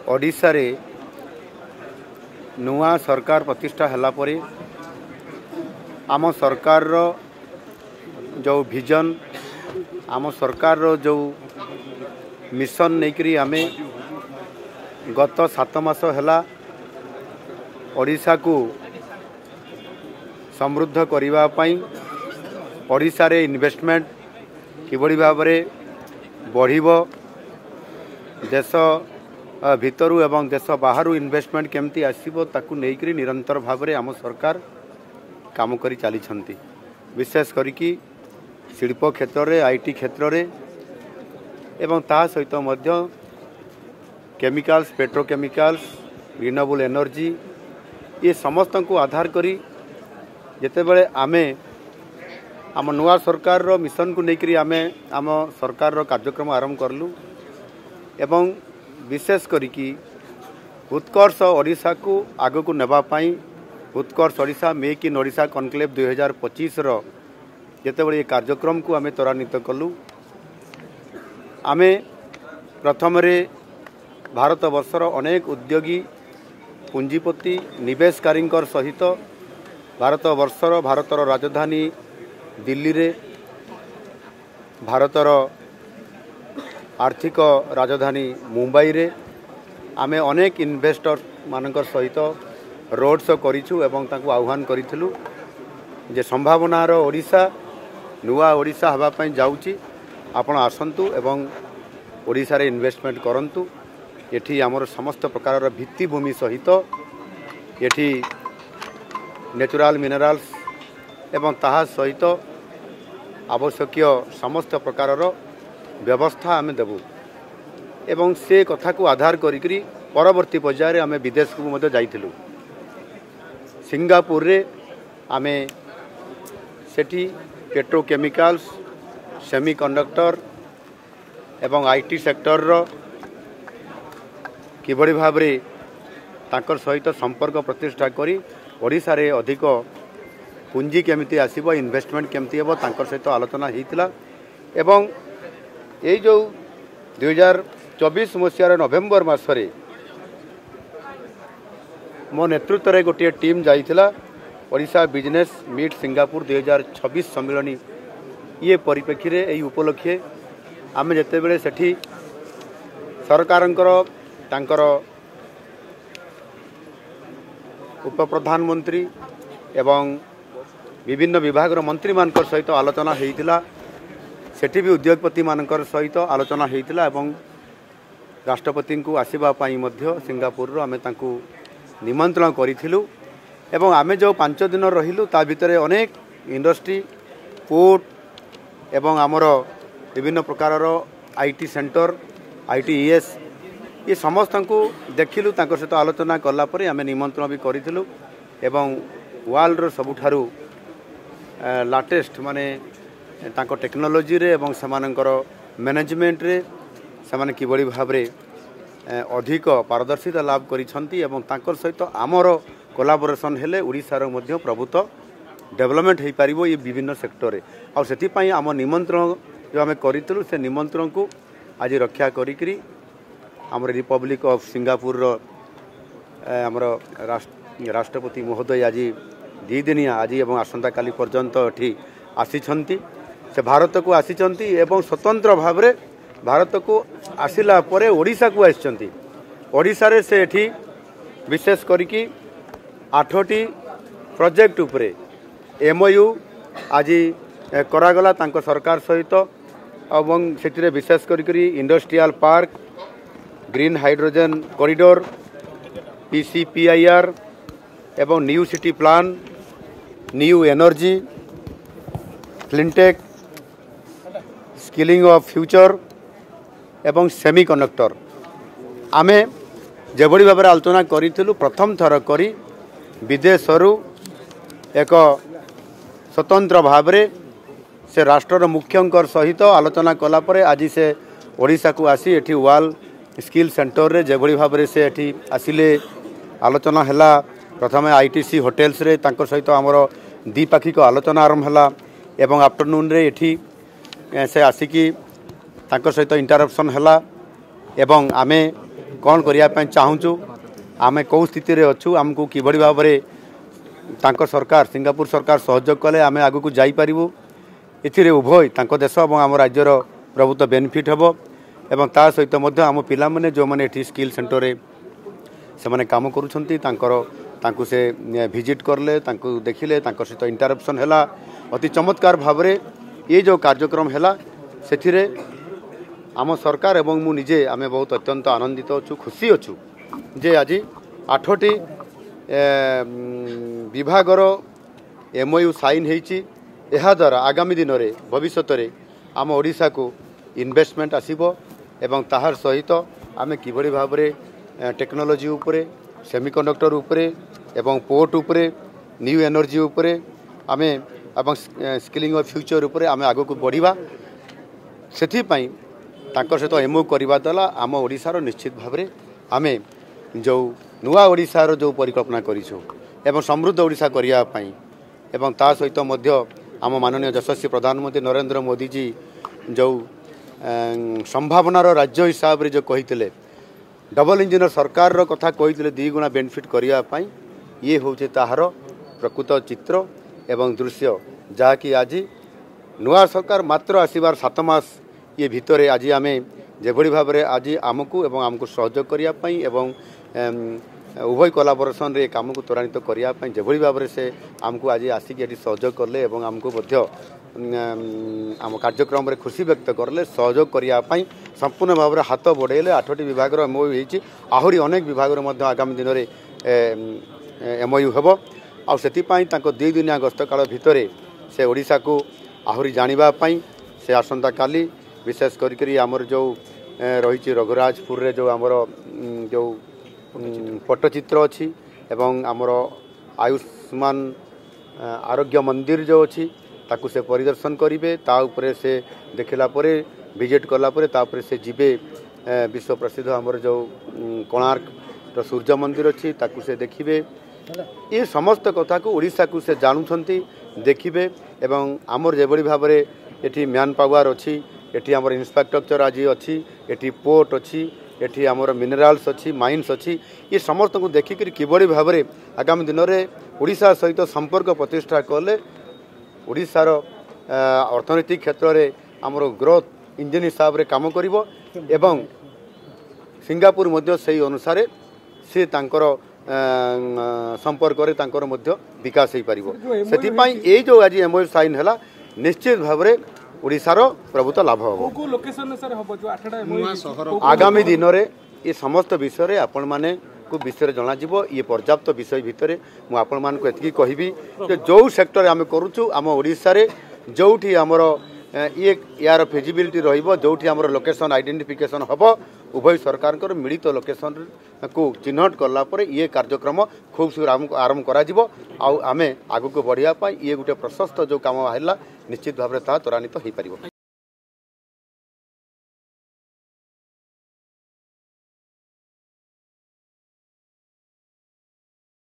ओडिशा रे नुआ सरकार प्रतिष्ठा हला परे आम सरकार रो जो विजन आम सरकार रो जो मिशन नेकरी आमे गत 7 मास हला ओडिशा को समृद्ध करिवा पई ओडिशा रे इन्वेस्टमेंट किबड़ी भाव रे बढ़िबो देश भितरु एवं देश बाहरु इन्वेस्टमेंट केमती आसीबो ताकू नेकरी निरंतर भाव रे आम सरकार काम करी चली छंती। विशेष करिकी शिल्प क्षेत्र रे आईटी क्षेत्र रे एवं ता सहित मध्य केमिकल्स पेट्रोकेमिकल्स रिन्यूएबल एनर्जी ये समस्त को आधार करी जेते बेले आमे आम नुआ सरकार रो मिशन को लेकरी आमे आम सरकार रो कार्यक्रम आरंभ करलु एवं विशेष करिकी उत्कर्ष ओडिशा को आगो को नेबा पाई Utkarsh Odisha make in Odisha conclave 2025 रो जेते बेले कार्यक्रम को आमे त्वरान्वित कलु। आमे प्रथम रे भारत वर्षर अनेक उद्योगी पुंजीपति निवेशकारी सहित भारतर राजधानी दिल्ली रे भारतर आर्थिक राजधानी मुंबई रे आमे अनेक इन्वेस्टर मानकर सहित रोड शो करिछु एवं ताकू आह्वान करिथिलु जे संभावना रो ओडिशा नुआ ओडिशा हवा पई जाउची आपण आसंतु एवं ओडिशा रे इन्वेस्टमेंट करंतु। एठी हमर समस्त प्रकार रो भित्तिभूमि सहित एठी नेचुरल मिनरल्स एवं ताहा सहित आवश्यक समस्त प्रकार रो व्यवस्था आमे देबु एवं से कथा को आधार करिकरी परवर्ती पर्याय रे आमे विदेश को मध्य जाइथिलु। सिंगापुर रे आमे सेठी पेट्रोकेमिकल्स सेमीकंडक्टर एवं आईटी सेक्टर रो किबड़ी भाव रे ताकर सहित संपर्क प्रतिष्ठा करी ओडिशा रे अधिक पुंजी केमिति आसीबो इन्वेस्टमेंट केमिति हेबो ताकर सहित आलोचना हेतिला एवं ए जो 2024 मसिया नवेम्बर मासरे मो नेतृत्व रे गोटे टीम जाइथिला ओडिशा बिजनेस मीट सिंगापुर 2026 सम्मेलनी ये परिप्रेक्षी रे एई उपलक्षे आमे जेते बेले सेठी सरकारंकर तांकर उप प्रधानमंत्री एवं विभिन्न विभाग मंत्री मानकर सहित आलोचना हेतिला सेठी भी उद्योगपति मानकर सहित आलोचना हेतिला एवं राष्ट्रपति को आसीबा पाई मध्य सिंगापुर रो आमे तांकू निमंत्रण करिथिलु एवं आमे जो 5 दिन रहिलु ता भितरे अनेक इंडस्ट्री पोर्ट एवं आमर विभिन्न प्रकार रो आईटी सेंटर आईटीईएस ये समस्त को देखिलु तांकर सहित आलोचना कला परे आमे निमंत्रण भी करिथिलु एवं वर्ल्ड रो सबुठारु लाटेस्ट माने तांको टेक्नोलॉजी रे एवं समानकर मैनेजमेंट रे समान किबड़ी भाव रे अधिक पारदर्शिता लाभ करिसंती एवं तांकर सहित आमर कोलाबोरेशन हेले ओडिसा रो मध्य प्रभुत्व डेवलपमेंट हे पारिबो ये विभिन्न सेक्टर रे आ सेति पई आम निमंत्रण जो आमे करितलु से निमंत्रण को आज रक्षा करिकरी आमर रिपब्लिक ऑफ सिंगापुर रो आमर राष्ट्रपति महोदय आज 2 दिनिया आज एवं आसंता काली पर्यंत एठी आसीछंती से भारत को आसीछंती एवं स्वतंत्र भाव रे भारत को आसिला परे ओडिशा को आसीछंती। ओडिशा रे से एठी विशेष करिकी 8टी प्रोजेक्ट उपरे एमओयू आज करागला तांको सरकार सहित एवं सेतिरे विशेष करिकरी industrial park green hydrogen corridor PCPIR एवं new city plan new energy cleantech skilling of future एवं सेमीकंडक्टर आमे जेबड़ी भाव आलोचना करिथिलु प्रथम थर करी विदेशरू एक स्वतंत्र भाव से राष्ट्र मुख्यंकर सहित आलोचना कला परे आज से ओडिशा को आसी एठी वर्ल्ड स्किल सेंटर रे जेबड़ी भाव से एठी आसिले आलोचना हैला प्रथम आईटीसी होटेल्स रे तांकर सहित आमर द्विपाक्षिक आलोचना आरंभ हैला एवं आफ्टरनून रे एठी से आसिकी तांकर सहित इंटरप्शन हैला एवं आमे कौन करने चाहूँ आम कौ स्थित अच्छु आमको किभली भाव में सरकार सिंगापुर सरकार सहयोग कले आम आग को जापरू ए उभय देश और आम राज्यर प्रभुत्व बेनिफिट हम एवं ता सहित आम पिलाने जो मैंने स्किल सेंटर से मैंने काम करूँ से विजिट करले देखिले सहित इंटरप्शन है अति चमत्कार भाव में ये जो कार्यक्रम है से आम सरकार एवं मु निजे आम बहुत अत्यंत आनंदित अच्छु खुशी अच्छु जे आज 8टी विभागर MOU साइन होती द्वारा आगामी दिन में भविष्य में आम ओडिशा को इन्वेस्टमेंट आसीबो एवं ताहार सहित आम किभली भाव में टेक्नोलोजी उपरे सेमीकंडक्टर उपरे एवं पोर्ट उपरे न्यू एनर्जी उपरे आम एवं स्किलिंग ऑफ फ्यूचर उपरे आम आग को बढ़िबा सेथि पई तांकर सहित MOU करवा द्वारा आम ओडिशार निश्चित भाव में आम जो नुआ ओडिशार जो परिकल्पना करिछु एवं समृद्ध ओडिशा करिया पई एवं ता सहित मध्य आम माननीय यशस्वी प्रधानमंत्री नरेंद्र मोदी जी जो संभावनार राज्य हिसाब से जो कही डबल इंजिन सरकार रो कथा कही 2 गुणा बेनिफिट करने ये हूँ ताहार प्रकृत चित्र एवं दृश्य जहाँकि आज नुआ सरकार मात्र आसबार 7 मास ये भितर आज आम जेभली भाव में आज आमको एवं आमको सहयोग करने एवं उभय कोलाबोरेशन रे काम को त्वरान्वित करने जेभली भाव में से आमको आज आसिक ये सहयोग कले एवं आमको आम कार्यक्रम रे खुशी व्यक्त करले सहयोग करने संपूर्ण भाव में हाथ बढ़ेले 8टी विभाग MOU होती आहरी अनेक विभाग आगामी दिन में MOU हम आपाई 2 दिनिया गस्त काल भितर से ओडिशा को आहरी जानापी से आसंता काली विशेष करी आमर जो रही रघुराजपुर रे जो आमर जो पट्टचित्र अच्छी एवं आमर आयुष्मान आरोग्य मंदिर जो अच्छी ताकू से परिदर्शन करेंगे ताऊपर से देखला परे विजिट कलापर तापर से जीवे विश्व प्रसिद्ध आमर जो कोणार्क सूर्य मंदिर अच्छी ताकू से देखिए ये समस्त कथा को ओडिशा को से जानुंट देखिए एवं आमर जेभली भाव में ये मैन पावर अच्छी एटी आमर इंफ्रास्ट्रक्चर आज अच्छी एटी पोर्ट अच्छी एटी आमर मिनराल्स अच्छी माइन्स अच्छी ये समस्त को देखिक किभली भाव में आगामी दिन में ओडिशा सहित संपर्क प्रतिष्ठा कले ओडिशार अर्थनैतिक क्षेत्र में आमर ग्रोथ इंजिन हिसाब से काम करिवो एवं सिंगापुर मध्य से अनुसार से तांकर संपर्क रे तांकर मध्य विकास हो पारिवो सेति पई ए जो आज MOU साइन हैला निश्चित भाव में ओडिशार प्रभुत्व लाभ हम आगामी दिन में ये समस्त विषय आपण माने को विषय जना ये पर्याप्त विषय भितर मुझे कहबी जो सेक्टर आम करुचु आम ओडिशा रे जोठी आमर ये यार फिजिबिलिटी रहिबो जोठी आमर लोकेशन आइडेंटिफिकेशन हम उभय सरकार मिलित लोकेशन को चिन्हट कला पर ये कार्यक्रम खूब शीघ्र आरंभ करा आमे आगु को बढ़िया ये गोटे प्रशस्त जो काम है निश्चित भाव में त्वरान्वित हो पारिबो।